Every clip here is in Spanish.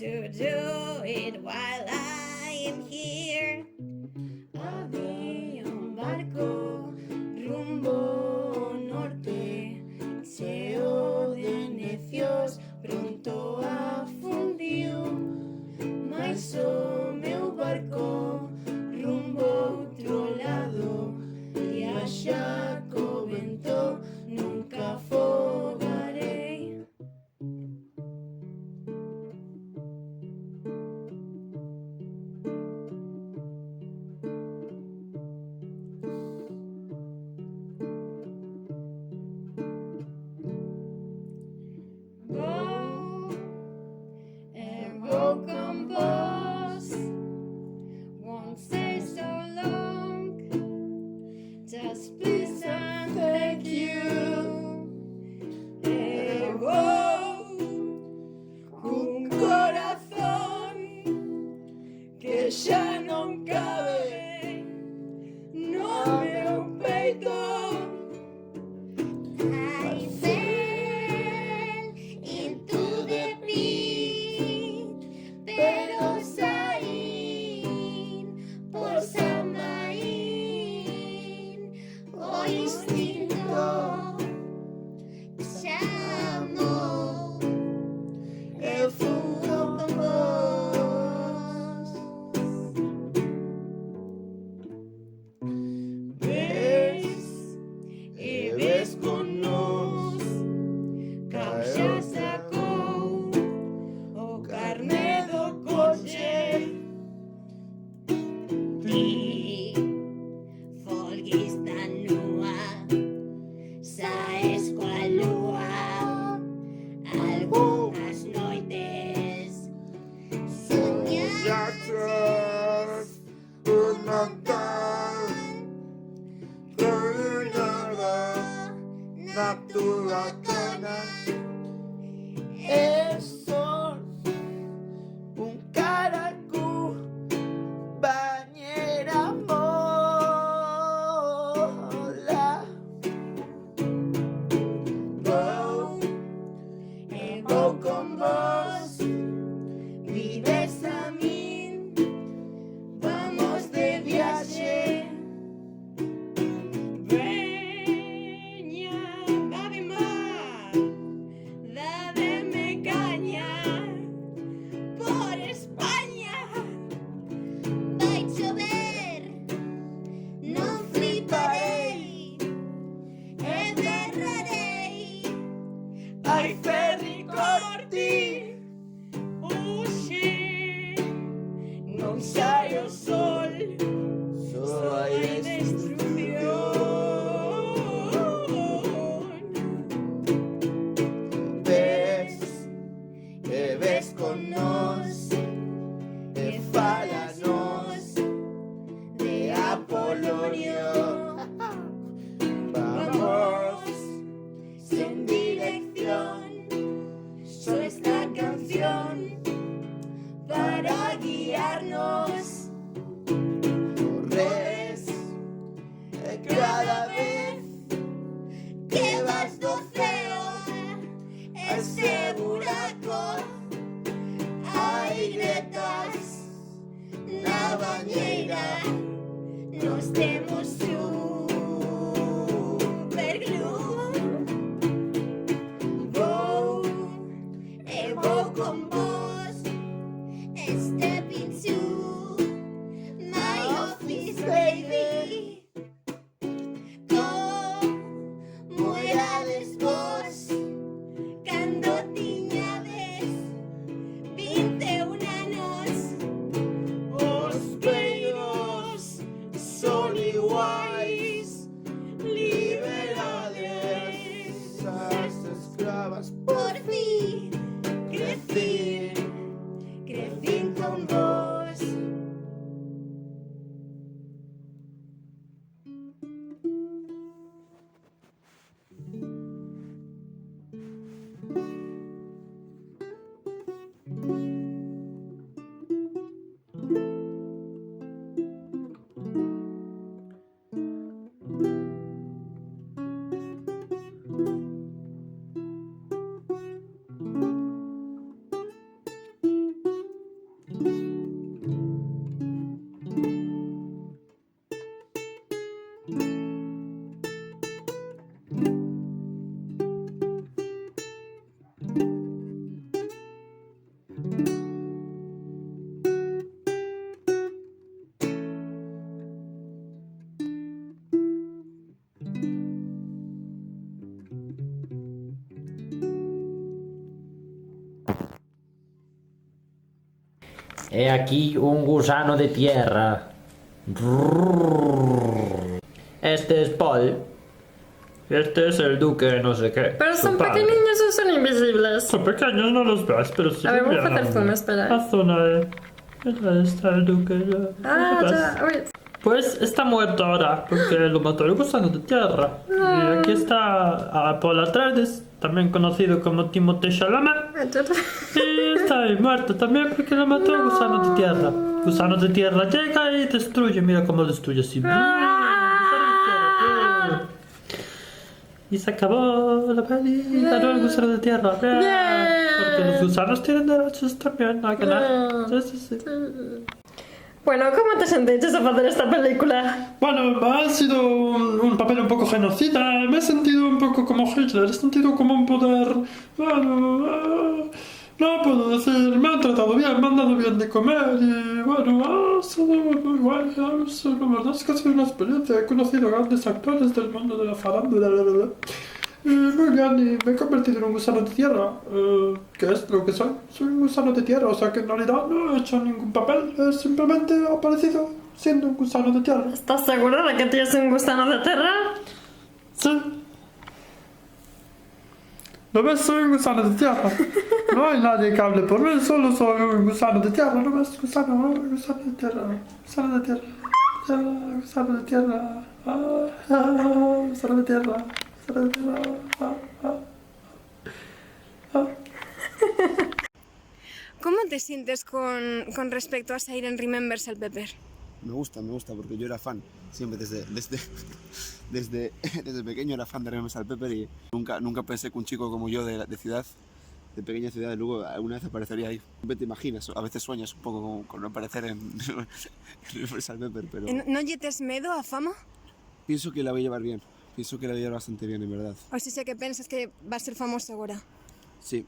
to do it while I am here. Había un barco rumbo norte, cheo de necios, pronto afundiu. Mais o meu barco rumbo outro lado, e axa co vento nunca afogarei. Vou con vos, won't stay so long, just please and thank you. Vou cun corazón que xa non cabe no meu peito. I fell into the pit, pero saín por San Maín. O instinto chamou, eu fugo con vos. Ves e ves con nós, Cao xa sacou o carné do coche. Ti, folguista nua, saes coa lúa algunhas noites, soñas por Natal, coronada na tua cana. Eu sou caracu, banheira mola. Vou con vos, vives a min, vamos de viaxe. veña, dame má, dádeme caña por España. Vai chover, non fliparei e berrarei. Ai, ferri corti, Uxe, non sai o sol, só hai destrucción. ves, e ves con nós, e falanos de Apolonio. Vamos sin dirección, solo esta canción para guiarnos. Corres cada vez que vas do ceo, ese buraco, hai gretas na bañeira, nos temos superglue. Vou con vos, step into my office, baby. Como erades vos cando tiñades 21 anos? Os peidos son iguais, liberades as escravas. por fin. Crecín con He aquí un gusano de tierra. Este es Paul. Este es el duque, no sé qué. Pero su son padre. pequeños o son invisibles. Son pequeños, no los ves, pero sí. A ver, vamos a hacer zoom, espera. La zona de... Ahí está el duque. Ah, ¿Lo ves? ya, uy. Pues está muerto ahora, porque lo mató el gusano de tierra. Y aquí está Paul Atreides, también conocido como Timothée Chalamet. Y está ahí muerto también porque lo mató el gusano de tierra. Gusano de tierra llega y destruye, mira cómo destruye así. Y se acabó la peli, ganó el gusano de tierra. Porque los gusanos tienen derechos también, ¿a que no? Sí, sí, sí. Bueno, ¿cómo te sentiste para hacer esta película? Bueno, ha sido un papel un poco genocida. Me he sentido un poco como Hitler. He sentido como un poder... Bueno, no puedo decir. Me han tratado bien, me han dado bien de comer. Y bueno, ha sido muy guay. La verdad es que ha sido una experiencia. He conocido a grandes actores del mundo de la farándula. Y muy bien, y me he convertido en un gusano de tierra. ¿Qué es lo que soy? Soy un gusano de tierra, o sea que en realidad no he hecho ningún papel. Simplemente he aparecido siendo un gusano de tierra. ¿Estás seguro de que tienes un gusano de tierra? Sí. ¿No ves? Soy un gusano de tierra. No hay nadie que hable por mí, solo soy un gusano de tierra. ¿No ves? Gusano de tierra. Gusano de tierra. Gusano de tierra. Gusano de tierra. ¿Cómo te sientes con respecto a Siren Remembers al Pepper? Me gusta, porque yo era fan. Siempre desde pequeño era fan de Remembers al Pepper y nunca pensé que un chico como yo de ciudad, de pequeña ciudad, luego alguna vez aparecería ahí. Siempre te imaginas, a veces sueñas un poco con no aparecer en Remembers al Pepper, pero ¿No lletes miedo a fama? pienso que la voy a llevar bien. Pienso que la voy a llevar bastante bien, en verdad. O si sé que piensas que va a ser famoso ahora. Sí.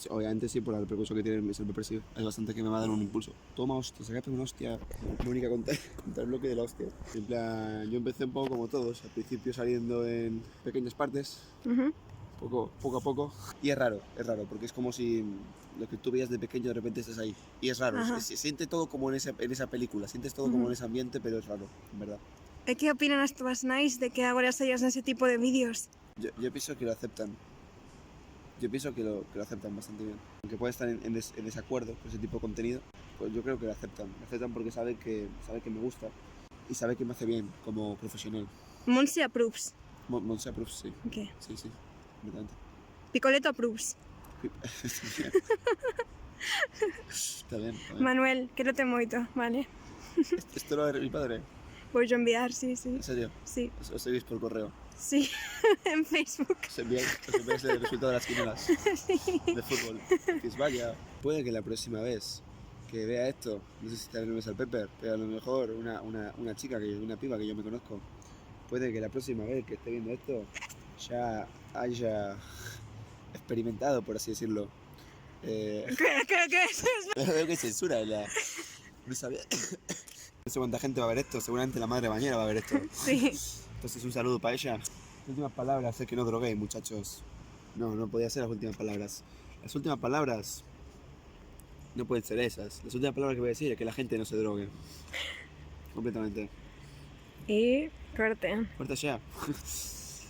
Obviamente sí, por la repercusión que tiene el Pepper, sí. Es bastante que me va a dar un impulso. Toma hostia, sacate una hostia. Mónica contra el bloque de la hostia. En plan, yo empecé un poco como todos. Al principio saliendo en pequeñas partes. Poco a poco. Y es raro, porque es como si lo que tú veías de pequeño de repente estás ahí. Y es raro, se siente todo como en esa película. Sientes todo como en ese ambiente, pero es raro, en verdad. ¿Qué opinan las tuas nais de que ahora sallas en ese tipo de vídeos? Yo pienso que lo aceptan. Yo pienso que lo aceptan bastante bien. Aunque puede estar en desacuerdo con ese tipo de contenido, pues yo creo que lo aceptan. Lo aceptan porque sabe que me gusta y sabe que me hace bien como profesional. Monse approves. Monse approves, sí. ¿Qué? Sí, completamente. Picoleto approves. Está bien. Manuel, quédate moito, vale. Esto lo de mi padre. Voy a enviar, sí. ¿En serio? Sí, Os seguís por correo. sí, en Facebook. Os enviáis el resultado de las quinielas de fútbol. Pues vaya, puede que la próxima vez que vea esto, no sé si está en al Pepper, pero a lo mejor una chica, una piba que yo me conozco, puede que la próxima vez que esté viendo esto ya haya experimentado, por así decirlo. ¿Qué es eso? Veo que censura no sabía. No sé cuánta gente va a ver esto, seguramente la madre bañera va a ver esto. Sí. Entonces un saludo para ella. Las últimas palabras es que no droguéis, muchachos. No podía ser las últimas palabras. Las últimas palabras no pueden ser esas. Las últimas palabras que voy a decir es que la gente no se drogue. Completamente. Y corte. Fuerte ya.